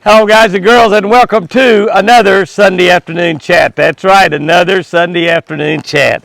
Hello guys and girls, and welcome to another Sunday afternoon chat. That's right, another Sunday afternoon chat.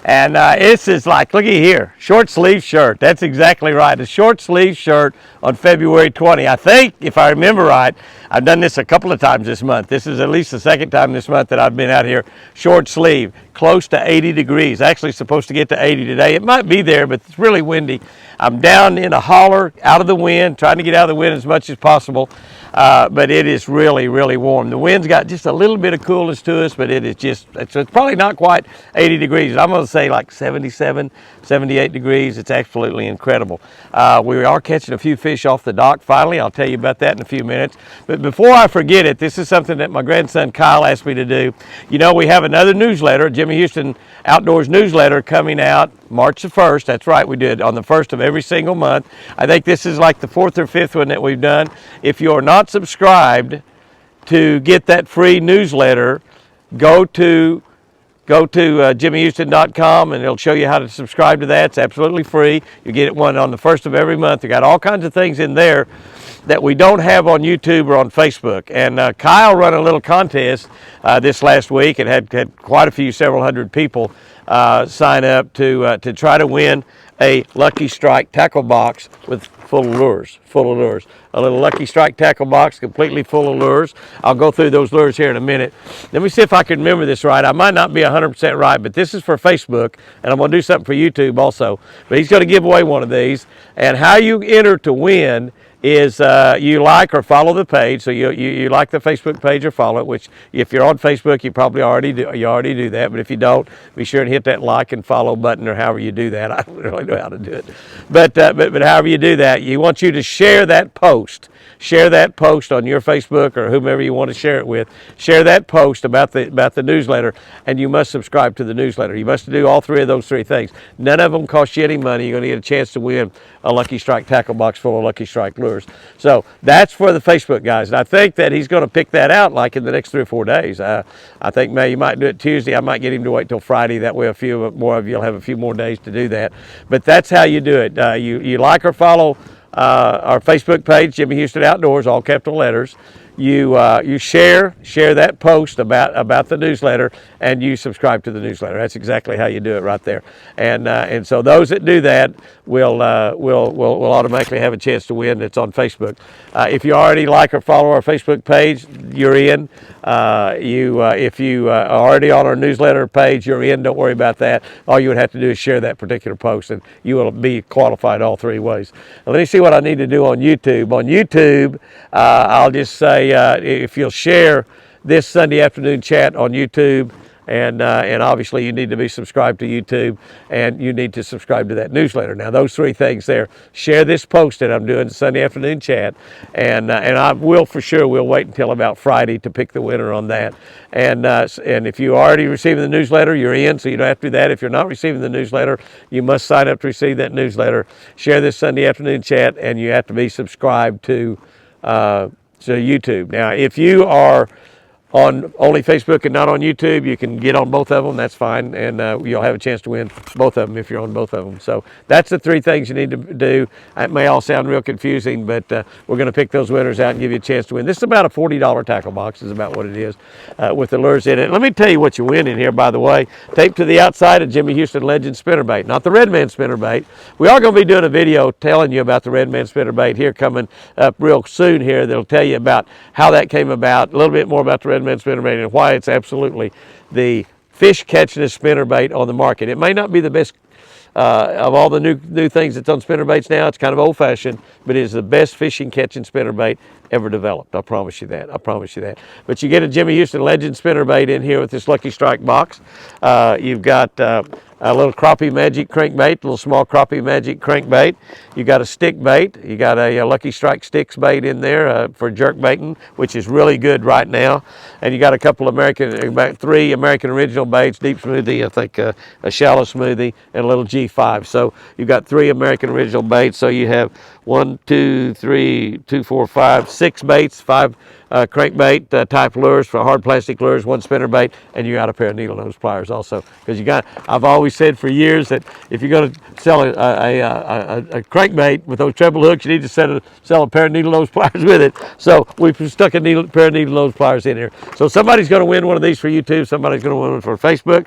And this is like, looky here, short sleeve shirt. That's exactly right, a short sleeve shirt on February 20. I think, if I remember right, I've done this a couple of times this month. This is at least the second time this month that I've been out here short sleeve, close to 80 degrees. Actually supposed to get to 80 today. It might be there, but it's really windy. I'm down in a holler, out of the wind, trying to get out of the wind as much as possible. But it is really, really warm. The wind's got just a little bit of coolness to us, but it is just, it's probably not quite 80 degrees. I'm going to say like 77, 78 degrees. It's absolutely incredible. We are catching a few fish off the dock finally. I'll tell you about that in a few minutes. But before I forget it, this is something that my grandson Kyle asked me to do. You know, we have another newsletter, Jimmy Houston Outdoors newsletter, coming out March the 1st. That's right, we do it on the 1st of every single month. I think this is like the 4th or 5th one that we've done. If you're not subscribed to get that free newsletter, go to jimmyhouston.com and it'll show you how to subscribe to that. It's absolutely free. You get it one on the 1st of every month. You got all kinds of things in there that we don't have on YouTube or on Facebook. And Kyle run a little contest this last week and had quite a few, several hundred people sign up to try to win a Lucky Strike tackle box with full of lures. A little Lucky Strike tackle box completely full of lures. I'll go through those lures here in a minute. Let me see if I can remember this right. I might not be 100% right, but this is for Facebook, and I'm going to do something for YouTube also. But he's going to give away one of these. And how you enter to win is you like or follow the page. So you like the Facebook page or follow it, which if you're on Facebook, you probably already do that. But if you don't, be sure to hit that like and follow button or however you do that. I don't really know how to do it. But however you do that, you want you to share that post. Share that post on your Facebook or whomever you want to share it with. Share that post about the newsletter, and you must subscribe to the newsletter. You must do all three of those three things. None of them cost you any money. You're going to get a chance to win a Lucky Strike tackle box full of Lucky Strike lures. So that's for the Facebook guys. And I think that he's going to pick that out like in the next 3 or 4 days. I think maybe you might do it Tuesday. I might get him to wait till Friday. That way a few more of you will have a few more days to do that. But that's how you do it. You like or follow our Facebook page, Jimmy Houston Outdoors, all capital letters. You share that post about the newsletter, and you subscribe to the newsletter. That's exactly how you do it right there. And so those that do that will automatically have a chance to win. It's on Facebook. If you already like or follow our Facebook page, you're in. If you are already on our newsletter page, you're in. Don't worry about that. All you would have to do is share that particular post, and you will be qualified all three ways. Now, let me see what I need to do on YouTube. On YouTube, I'll just say if you'll share this Sunday afternoon chat on YouTube, and obviously you need to be subscribed to YouTube, and you need to subscribe to that newsletter. Now those three things there. Share this post that I'm doing, Sunday afternoon chat, and I will for sure. We'll wait until about Friday to pick the winner on that. And if you are already receiving the newsletter, you're in, so you don't have to do that. If you're not receiving the newsletter, you must sign up to receive that newsletter. Share this Sunday afternoon chat, and you have to be subscribed to YouTube. Now, if you are on only Facebook and not on YouTube, you can get on both of them. That's fine, and you'll have a chance to win both of them if you're on both of them. So that's the three things you need to do. It may all sound real confusing, but we're going to pick those winners out and give you a chance to win. This is about a $40 tackle box is about what it is with the lures in it. Let me tell you what you win in here, by the way. Taped to the outside of Jimmy Houston Legend spinnerbait, not the Redman spinnerbait. We are going to be doing a video telling you about the Redman spinnerbait here coming up real soon here. That'll tell you about how that came about, a little bit more about the Redman spinnerbait and why it's absolutely the fish catchingest spinnerbait on the market. It may not be the best of all the new things that's on spinnerbaits now. It's kind of old-fashioned, but it is the best fishing catching spinnerbait ever developed. I promise you that. I promise you that. But you get a Jimmy Houston Legend spinnerbait in here with this Lucky Strike box. You've got a little crappie magic crankbait, a little small crappie magic crankbait. You got a stick bait. You got a Lucky Strike sticks bait in there for jerk baiting, which is really good right now. And you got a couple about 3 American original baits, deep smoothie, I think a shallow smoothie, and a little G5. So you've got 3 American original baits. So you have 1, 2, 3, 2, 4, 5, 6 baits, 5 crankbait type lures for hard plastic lures, one spinner bait, and you got a pair of needle nose pliers also. Because I've always said for years that if you're going to sell a crankbait with those treble hooks, you need to sell a pair of needle nose pliers with it. So we've stuck a pair of needle nose pliers in here. So somebody's going to win one of these for YouTube. Somebody's going to win one for Facebook.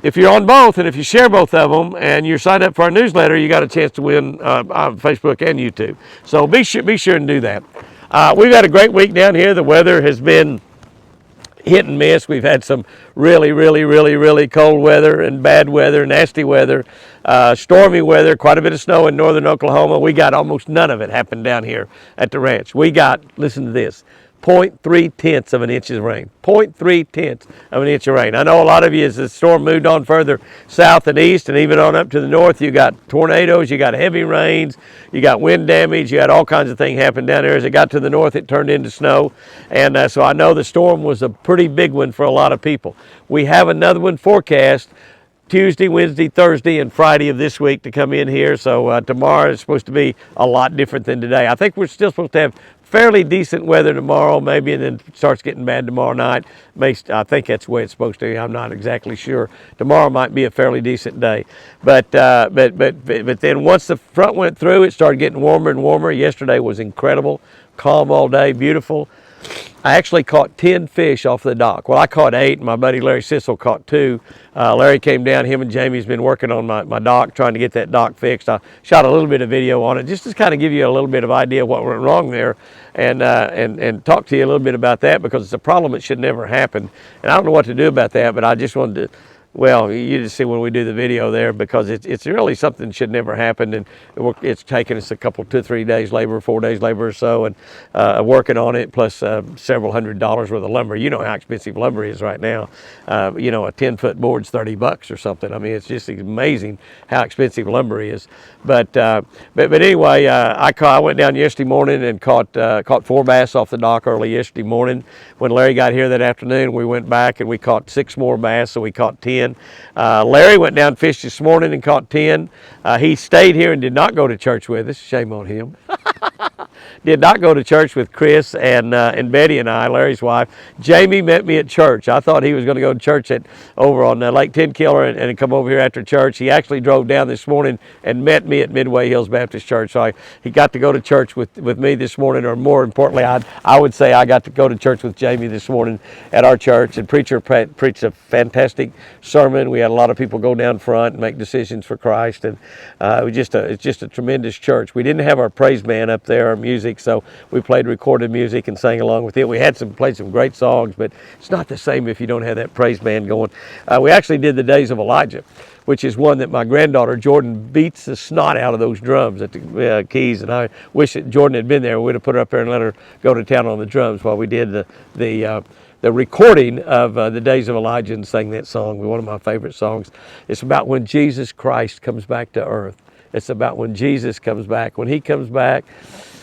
If you're on both, and if you share both of them, and you're signed up for our newsletter, you got a chance to win on Facebook and YouTube. So be sure and do that. We've had a great week down here. The weather has been hit and miss. We've had some really cold weather and bad weather, nasty weather, stormy weather, quite a bit of snow in northern Oklahoma. We got almost none of it happened down here at the ranch. We got, listen to this, 0.3 of an inch of rain. 0.3 of an inch of rain. I know a lot of you, as the storm moved on further south and east and even on up to the north, you got tornadoes, you got heavy rains, you got wind damage, you had all kinds of things happen down there. As it got to the north, it turned into snow. And so I know the storm was a pretty big one for a lot of people. We have another one forecast Tuesday, Wednesday, Thursday, and Friday of this week to come in here. So tomorrow is supposed to be a lot different than today. I think we're still supposed to have fairly decent weather tomorrow, maybe, and then it starts getting bad tomorrow night. I think that's the way it's supposed to be. I'm not exactly sure. Tomorrow might be a fairly decent day. But then once the front went through, it started getting warmer and warmer. Yesterday was incredible. Calm all day, beautiful. I actually caught 10 fish off the dock. Well, I caught 8, and my buddy Larry Sissel caught 2. Larry came down. Him and Jamie's been working on my dock, trying to get that dock fixed. I shot a little bit of video on it just to kind of give you a little bit of idea of what went wrong there, and talk to you a little bit about that, because it's a problem that should never happen. And I don't know what to do about that, but I just wanted to, well, you just see when we do the video there, because it's really something that should never happen, and it's taken us a couple, 2-3 days labor, 4 days labor or so, and working on it, plus several $100s worth of lumber. You know how expensive lumber is right now. You know, a 10-foot board's $30 or something. I mean, it's just amazing how expensive lumber is. But anyway, I went down yesterday morning and caught 4 bass off the dock early yesterday morning. When Larry got here that afternoon, we went back and we caught 6 more bass, so we caught 10. Larry went down fish this morning and caught 10. He stayed here and did not go to church with us. Shame on him. Did not go to church with Chris and Betty and I, Larry's wife. Jamie met me at church. I thought he was going to go to church over on Lake Tenkiller and come over here after church. He actually drove down this morning and met me at Midway Hills Baptist Church. So he got to go to church with me this morning, or more importantly, I would say I got to go to church with Jamie this morning at our church. And preacher preached a fantastic sermon. We had a lot of people go down front and make decisions for Christ, and it's just a tremendous church. We didn't have our praise band up there, our music, so we played recorded music and sang along with it. We played some great songs, but it's not the same if you don't have that praise band going. We actually did the Days of Elijah, which is one that my granddaughter Jordan beats the snot out of those drums at the keys, and I wish that Jordan had been there. We'd have put her up there and let her go to town on the drums while we did the recording of the Days of Elijah and sang that song. One of my favorite songs. It's about when Jesus Christ comes back to earth. It's about when Jesus comes back. When he comes back,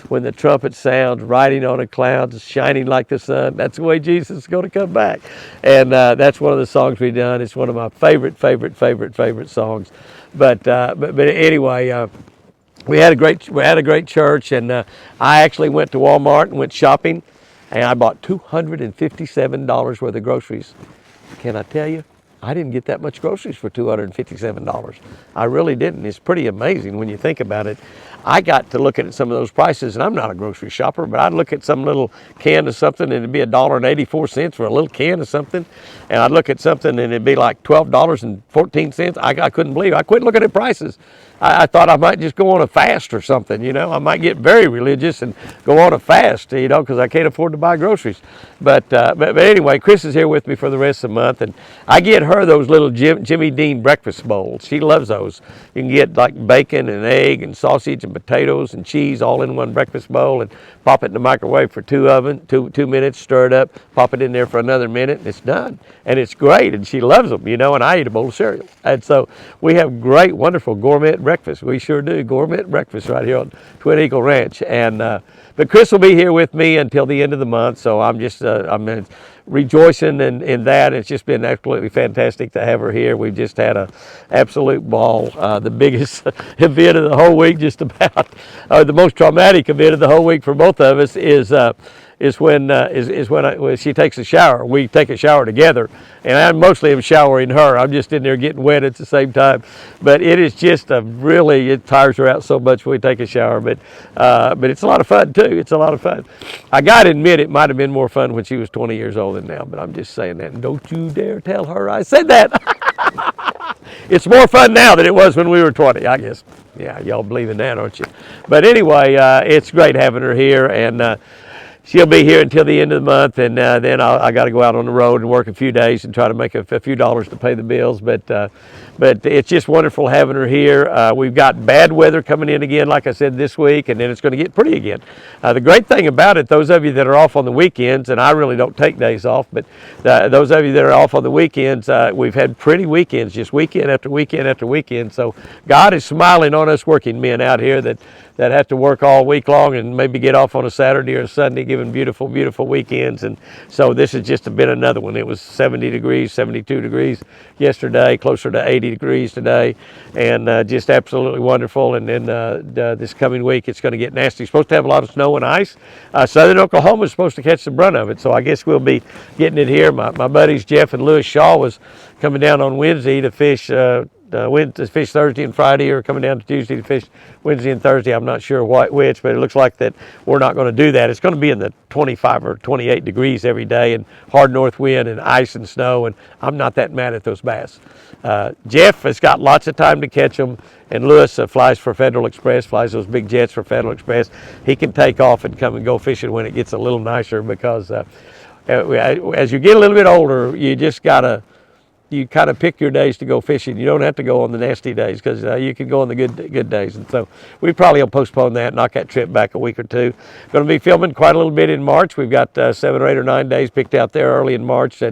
when the trumpet sounds, riding on a cloud, shining like the sun, that's the way Jesus is going to come back. And that's one of the songs we've done. It's one of my favorite songs. But anyway, we had a great church, and I actually went to Walmart and went shopping, and I bought $257 worth of groceries. Can I tell you? I didn't get that much groceries for $257. I really didn't. It's pretty amazing when you think about it. I got to look at some of those prices, and I'm not a grocery shopper, but I'd look at some little can of something, and it'd be $1.84 for a little can of something. And I'd look at something, and it'd be like $12.14. I couldn't believe it. I quit looking at prices. I thought I might just go on a fast or something, you know. I might get very religious and go on a fast, you know, because I can't afford to buy groceries. But anyway, Chris is here with me for the rest of the month, and I get her those little Jimmy Dean breakfast bowls. She loves those. You can get like bacon and egg and sausage and potatoes and cheese all in one breakfast bowl, and pop it in the microwave for 2 minutes, stir it up, pop it in there for another minute, and it's done. And it's great, and she loves them, you know, and I eat a bowl of cereal. And so we have great, wonderful gourmet breakfast. We sure do, gourmet breakfast right here on Twin Eagle Ranch. And but Chris will be here with me until the end of the month, so I'm just I'm rejoicing in that. It's just been absolutely fantastic to have her here. We've just had an absolute ball. The biggest event of the whole week, just about, the most traumatic event of the whole week for both of us is is when she takes a shower. We take a shower together, and I mostly am showering her. I'm just in there getting wet at the same time. But it is just it tires her out so much when we take a shower. But it's a lot of fun too. It's a lot of fun. I got to admit, it might have been more fun when she was 20 years old than now. But I'm just saying that. And don't you dare tell her I said that. It's more fun now than it was when we were 20, I guess. Yeah, y'all believe in that, aren't you? But anyway, it's great having her here, and she'll be here until the end of the month, and then I got to go out on the road and work a few days and try to make a few dollars to pay the bills. But it's just wonderful having her here. We've got bad weather coming in again, like I said, this week, and then it's going to get pretty again. The great thing about it, those of you that are off on the weekends, and I really don't take days off, but those of you that are off on the weekends, we've had pretty weekends, just weekend after weekend after weekend. So God is smiling on us working men out here that have to work all week long and maybe get off on a Saturday or a Sunday, giving beautiful, beautiful weekends. And so this has just been another one. It was 70 degrees, 72 degrees yesterday, closer to 80 degrees today, and just absolutely wonderful. And then this coming week, it's going to get nasty. It's supposed to have a lot of snow and ice. Southern Oklahoma is supposed to catch the brunt of it, so I guess we'll be getting it here. My buddies Jeff and Lewis Shaw was coming down on Wednesday to fish. Went to fish Thursday and Friday, or coming down to Tuesday to fish Wednesday and Thursday. I'm not sure which, but it looks like that we're not going to do that. It's going to be in the 25 or 28 degrees every day, and hard north wind and ice and snow, and I'm not that mad at those bass. Jeff has got lots of time to catch them, and Lewis flies for Federal Express, flies those big jets for Federal Express. He can take off and come and go fishing when it gets a little nicer, because as you get a little bit older, you kind of pick your days to go fishing. You don't have to go on the nasty days, because you can go on the good days. And so we probably will postpone that, knock that trip back a week or two. Going to be filming quite a little bit in March. We've got 7 or 8 or 9 days picked out there early in March,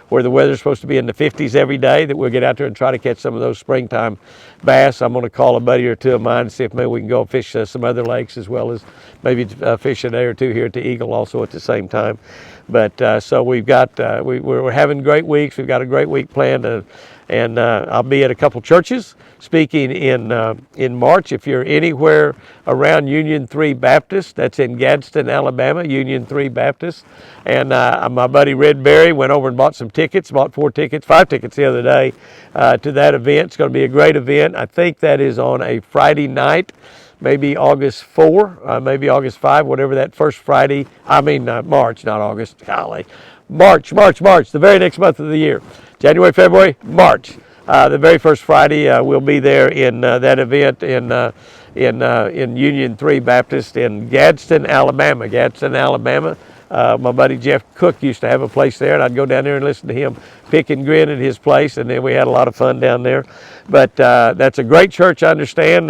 where the weather's supposed to be in the 50s every day, that we'll get out there and try to catch some of those springtime bass. I'm going to call a buddy or two of mine and see if maybe we can go fish some other lakes, as well as maybe fish a day or two here at the Eagle also at the same time. But so we've got we're having great weeks. We've got a great week planned, and I'll be at a couple churches speaking in March. If you're anywhere around Union 3 Baptist, that's in Gadsden, Alabama, Union 3 Baptist. And my buddy Red Berry went over and bought some tickets, bought 5 tickets the other day to that event. It's going to be a great event. I think that is on a Friday night. Maybe August 4, maybe August 5, whatever that first Friday, March, not August, golly. March, the very next month of the year. January, February, March. The very first Friday, we'll be there in that event in Union 3 Baptist in Gadsden, Alabama. My buddy Jeff Cook used to have a place there, and I'd go down there and listen to him pick and grin at his place, and then we had a lot of fun down there. But that's a great church, I understand.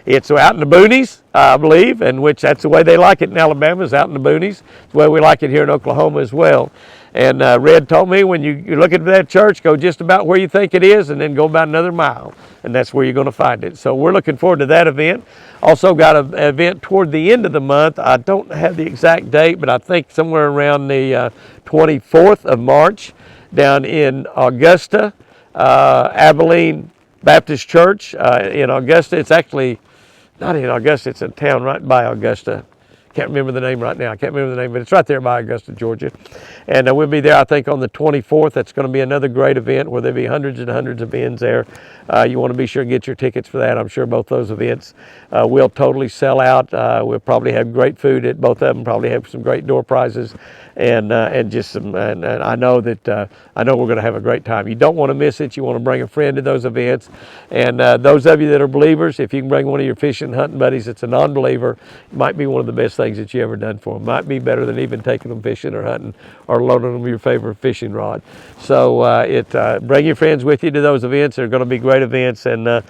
It's out in the boonies, I believe, and which that's the way they like it in Alabama, is out in the boonies. It's the way we like it here in Oklahoma as well. And Red told me, when you're looking for that church, go just about where you think it is, and then go about another mile, and that's where you're going to find it. So we're looking forward to that event. Also got an event toward the end of the month. I don't have the exact date, but I think somewhere around the 24th of March down in Augusta, Abilene Baptist Church in Augusta. It's actually not in Augusta, it's a town right by Augusta. Can't remember the name right now. But it's right there by Augusta, Georgia. And we'll be there, I think, on the 24th. That's going to be another great event where there'll be hundreds and hundreds of ends there. You want to be sure and get your tickets for that. I'm sure both those events will totally sell out. We'll probably have great food at both of them, probably have some great door prizes, and just some. And I know we're going to have a great time. You don't want to miss it. You want to bring a friend to those events. And those of you that are believers, if you can bring one of your fishing and hunting buddies that's a non-believer, it might be one of the best things that you ever done for them. Might be better than even taking them fishing or hunting or loading them with your favorite fishing rod. So bring your friends with you to those events. They're going to be great events, and I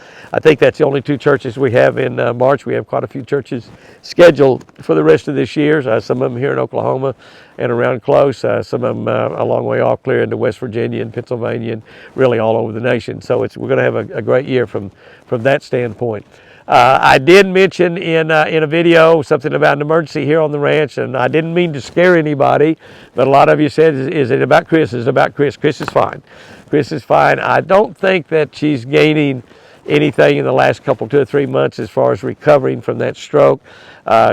think that's the only 2 churches we have in March. We have quite a few churches scheduled for the rest of this year. Some of them here in Oklahoma and around close. Some of them a long way off, clear into West Virginia and Pennsylvania, and really all over the nation. So we're going to have a great year from that standpoint. I did mention in a video something about an emergency here on the ranch, and I didn't mean to scare anybody, but a lot of you said, is it about Chris? Is it about Chris? Chris is fine. Chris is fine. I don't think that she's gaining anything in the last couple, 2 or 3 months as far as recovering from that stroke.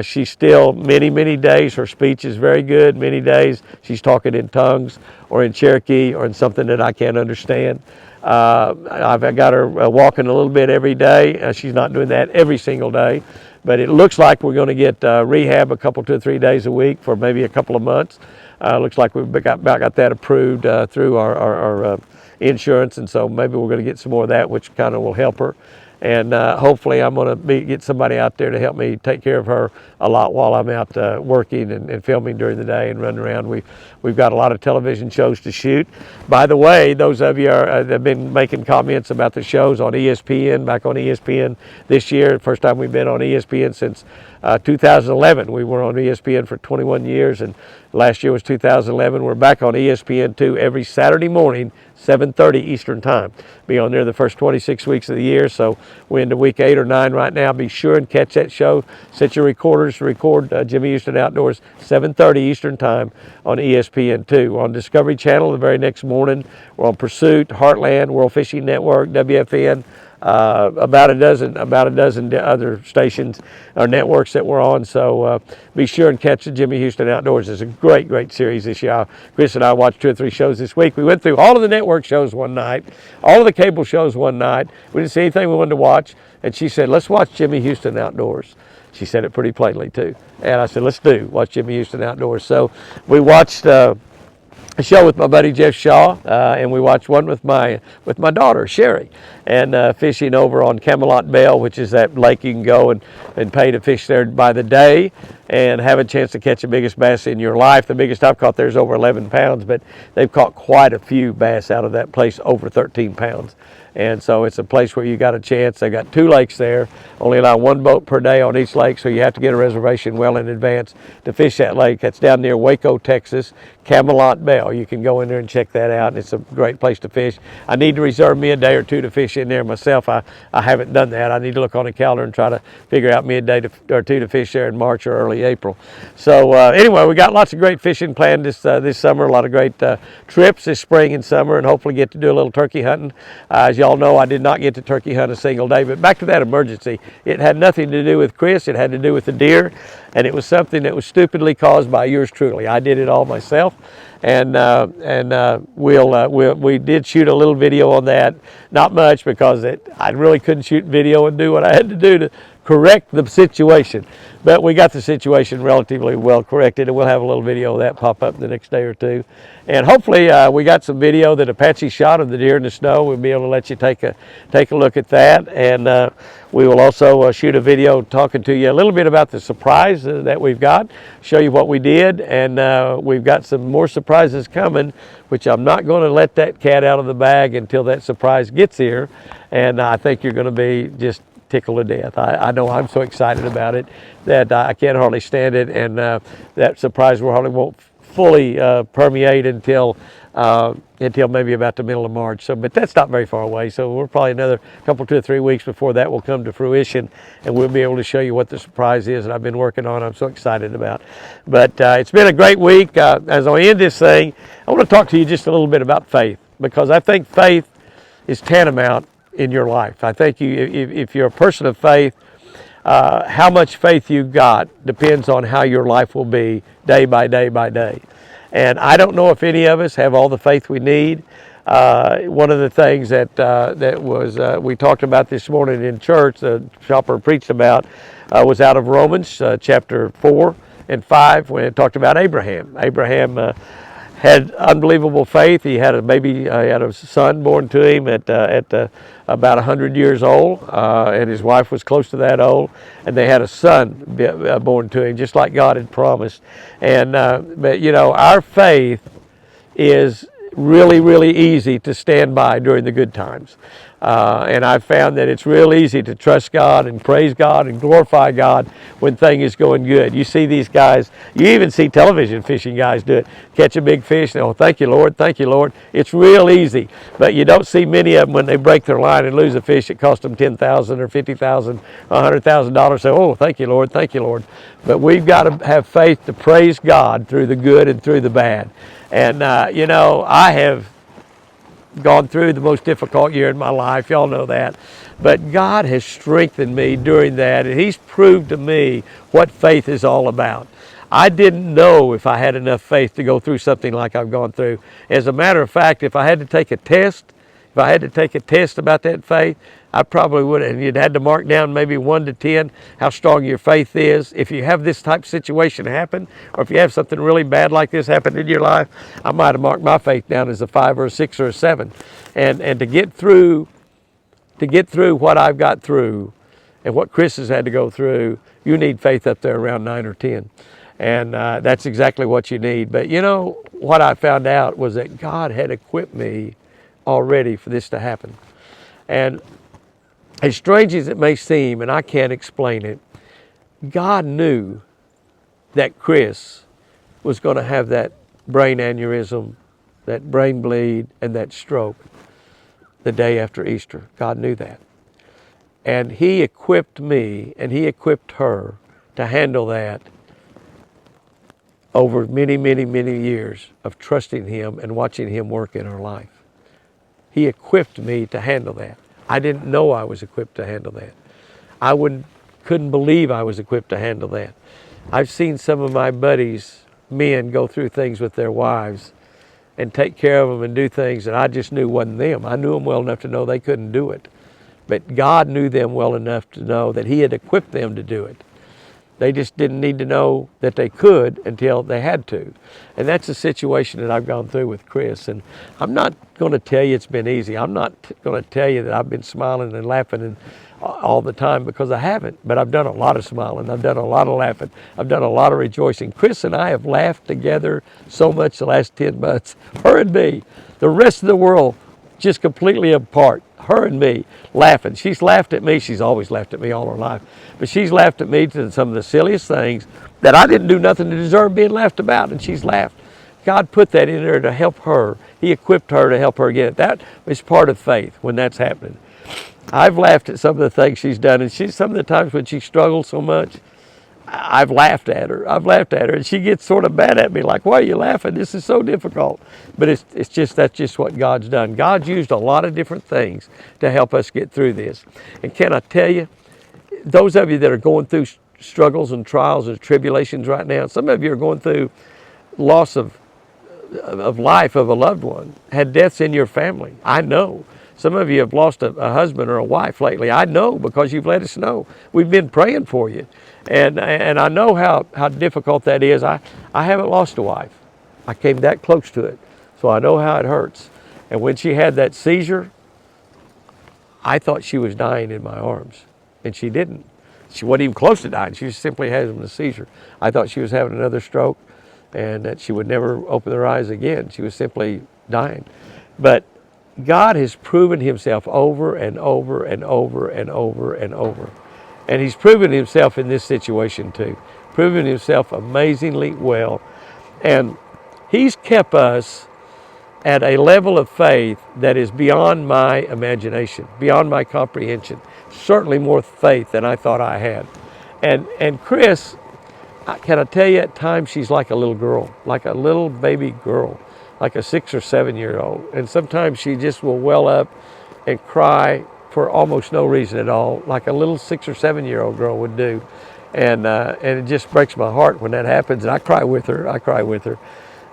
She's still many days. Her speech is very good. Many days she's talking in tongues or in Cherokee or in something that I can't understand. I've got her walking a little bit every day. She's not doing that every single day, but it looks like we're going to get rehab a couple, 2 or 3 days a week for maybe a couple of months. Looks like we've got that approved through our insurance, and so maybe we're going to get some more of that, which kind of will help her. And hopefully I'm going to get somebody out there to help me take care of her a lot while I'm out working and filming during the day and running around. We've got a lot of television shows to shoot. By the way, those of you that have been making comments about the shows on ESPN, back on ESPN this year, first time we've been on ESPN since 2011. We were on ESPN for 21 years, and last year was 2011. We're back on ESPN2 every Saturday morning, 7:30 Eastern Time. Be on there the first 26 weeks of the year, so we're into week 8 or 9 right now. Be sure and catch that show. Set your recorders to record Jimmy Houston Outdoors, 7:30 Eastern Time on ESPN2. We're on Discovery Channel the very next morning. We're on Pursuit, Heartland, World Fishing Network, WFN. About a dozen other stations or networks that we're on. So be sure and catch the Jimmy Houston Outdoors. It's a great series this year. Chris and I watched 2 or 3 shows this week. We went through all of the network shows one night, all of the cable shows one night. We didn't see anything we wanted to watch, and she said, "Let's watch Jimmy Houston Outdoors." She said it pretty plainly too, and I said, "Let's watch Jimmy Houston Outdoors." So we watched a show with my buddy Jeff Shaw, and we watched one with my daughter Sherry, and fishing over on Camelot Bell, which is that lake you can go and pay to fish there by the day and have a chance to catch the biggest bass in your life. The biggest I've caught there is over 11 pounds, but they've caught quite a few bass out of that place over 13 pounds. And so it's a place where you got a chance. They got 2 lakes there, only allow 1 boat per day on each lake, so you have to get a reservation well in advance to fish that lake. That's down near Waco, Texas, Camelot Bell. You can go in there and check that out, and it's a great place to fish. I need to reserve me a day or 2 to fish in there myself. I haven't done that. I need to look on the calendar and try to figure out me a day or 2 to fish there in March or early April. So anyway, we got lots of great fishing planned this summer, a lot of great trips this spring and summer, and hopefully get to do a little turkey hunting. As y'all know, I did not get to turkey hunt a single day, but back to that emergency. It had nothing to do with Chris. It had to do with the deer, and it was something that was stupidly caused by yours truly. I did it all myself, and we did shoot a little video on that. Not much, because I really couldn't shoot video and do what I had to do to correct the situation, but we got the situation relatively well corrected, and we'll have a little video of that pop up the next day or 2. And hopefully we got some video that Apache shot of the deer in the snow. We'll be able to let you take a look at that, and we will also shoot a video talking to you a little bit about the surprise that we've got, show you what we did, and we've got some more surprises coming, which I'm not going to let that cat out of the bag until that surprise gets here, and I think you're going to be just tickled to death. I know I'm so excited about it that I can't hardly stand it, and that surprise won't fully permeate until maybe about the middle of March. So, but that's not very far away. So we're probably another couple, 2 or 3 weeks before that will come to fruition, and we'll be able to show you what the surprise is that I've been working on. I'm so excited about. But it's been a great week. As I end this thing, I want to talk to you just a little bit about faith, because I think faith is tantamount in your life. I think if you're a person of faith, how much faith you've got depends on how your life will be day by day by day. And I don't know if any of us have all the faith we need. One of the things that we talked about this morning in church, the shopper preached about, was out of Romans chapter 4 and 5, when it talked about Abraham. Abraham had unbelievable faith. He had a son born to him at about 100 years old, and his wife was close to that old, and they had a son born to him, just like God had promised. And but you know, our faith is really easy to stand by during the good times. And I've found that it's real easy to trust God and praise God and glorify God when things is going good. You see these guys, you even see television fishing guys do it. Catch a big fish, and thank you, Lord, thank you, Lord. It's real easy, but you don't see many of them when they break their line and lose a fish that cost them $10,000 or $50,000, $100,000. Say, oh, thank you, Lord, thank you, Lord. But we've got to have faith to praise God through the good and through the bad. And you know, I have gone through the most difficult year in my life. Y'all know that. But God has strengthened me during that, and He's proved to me what faith is all about. I didn't know if I had enough faith to go through something like I've gone through. As a matter of fact, if I had to take a test, about that faith, I probably would have. And you'd had to mark down maybe 1 to 10 how strong your faith is. If you have this type of situation happen, or if you have something really bad like this happen in your life, I might have marked my faith down as a 5 or a 6 or a 7. And to get through what I've got through and what Chris has had to go through, you need faith up there around 9 or 10. And that's exactly what you need. But you know, what I found out was that God had equipped me already for this to happen. And as strange as it may seem, and I can't explain it, God knew that Chris was going to have that brain aneurysm, that brain bleed, and that stroke the day after Easter. God knew that. And He equipped me and He equipped her to handle that over many, many, many years of trusting Him and watching Him work in her life. He equipped me to handle that. I didn't know I was equipped to handle that. I couldn't believe I was equipped to handle that. I've seen some of my buddies, men, go through things with their wives and take care of them and do things that I just knew wasn't them. I knew them well enough to know they couldn't do it. But God knew them well enough to know that He had equipped them to do it. They just didn't need to know that they could until they had to. And that's the situation that I've gone through with Chris. And I'm not going to tell you it's been easy. I'm not going to tell you that I've been smiling and laughing and all the time, because I haven't. But I've done a lot of smiling. I've done a lot of laughing. I've done a lot of rejoicing. Chris and I have laughed together so much the last 10 months. Her and me. The rest of the world just completely apart. Her and me laughing. She's laughed at me. She's always laughed at me all her life. But she's laughed at me to some of the silliest things that I didn't do nothing to deserve being laughed about, and she's laughed. God put that in there to help her. He equipped her to help her get it. That is part of faith when that's happening. I've laughed at some of the things she's done, and some of the times when she struggles so much, I've laughed at her, and she gets sort of mad at me, like, why are you laughing? This is so difficult. But that's just what God's done. God's used a lot of different things to help us get through this. And can I tell you, those of you that are going through struggles and trials and tribulations right now, some of you are going through loss of life of a loved one, had deaths in your family. I know. Some of you have lost a husband or a wife lately. I know, because you've let us know. We've been praying for you. And I know how difficult that is. I haven't lost a wife. I came that close to it. So I know how it hurts. And when she had that seizure, I thought she was dying in my arms. And she didn't. She wasn't even close to dying. She was simply having a seizure. I thought she was having another stroke and that she would never open her eyes again. She was simply dying. But God has proven Himself over and over and over and over and over. And He's proven Himself in this situation too. Proven Himself amazingly well. And He's kept us at a level of faith that is beyond my imagination, beyond my comprehension. Certainly more faith than I thought I had. And Chris, can I tell you, at times she's like a little girl, like a little baby girl, like a 6 or 7 year old. And sometimes she just will well up and cry for almost no reason at all, like a little 6 or 7 year old girl would do. And it just breaks my heart when that happens. And I cry with her.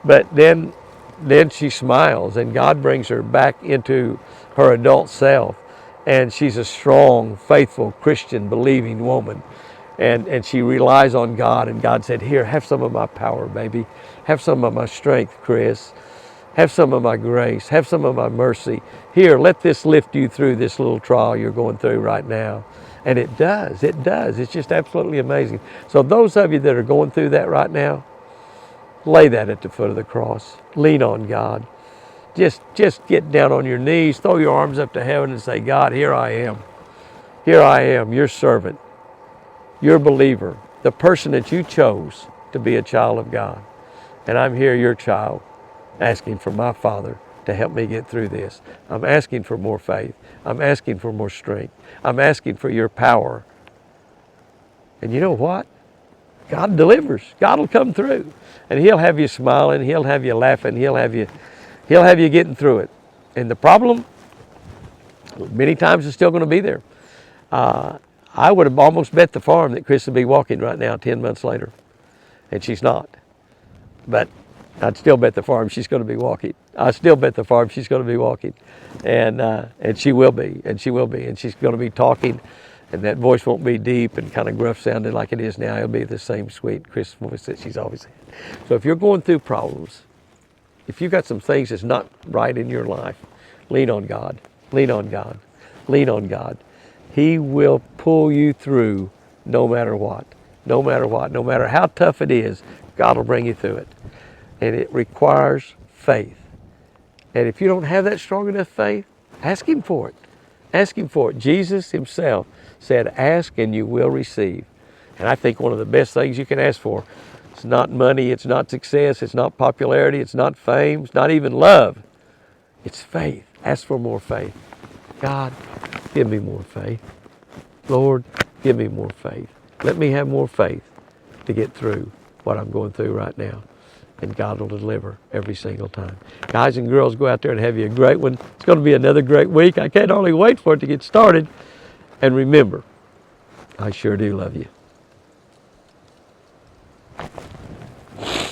But then she smiles, and God brings her back into her adult self. And she's a strong, faithful, Christian, believing woman. And she relies on God, and God said, here, have some of my power, baby. Have some of my strength, Chris. Have some of my grace. Have some of my mercy. Here, let this lift you through this little trial you're going through right now. And it does. It's just absolutely amazing. So those of you that are going through that right now, lay that at the foot of the cross. Lean on God. Just get down on your knees, throw your arms up to heaven and say, God, here I am. Here I am, your servant, your believer, the person that you chose to be a child of God. And I'm here, your child, asking for my Father to help me get through this. I'm asking for more faith. I'm asking for more strength. I'm asking for your power. And you know what? God delivers. God will come through. And He'll have you smiling. He'll have you laughing. He'll have you getting through it. And the problem, many times, is still going to be there. I would have almost bet the farm that Chris would be walking right now 10 months later. And she's not. But I'd still bet the farm she's going to be walking. I still bet the farm she's going to be walking. And she will be, and she will be. And she's going to be talking, and that voice won't be deep and kind of gruff sounding like it is now. It'll be the same sweet Chris voice that she's always had. So if you're going through problems, if you've got some things that's not right in your life, lean on God. Lean on God. Lean on God. He will pull you through no matter what. No matter what. No matter how tough it is, God will bring you through it. And it requires faith. And if you don't have that strong enough faith, ask Him for it. Ask Him for it. Jesus Himself said, ask and you will receive. And I think one of the best things you can ask for, it's not money, it's not success, it's not popularity, it's not fame, it's not even love. It's faith. Ask for more faith. God, give me more faith. Lord, give me more faith. Let me have more faith to get through what I'm going through right now. And God will deliver every single time. Guys and girls, go out there and have you a great one. It's going to be another great week. I can't hardly wait for it to get started. And remember, I sure do love you.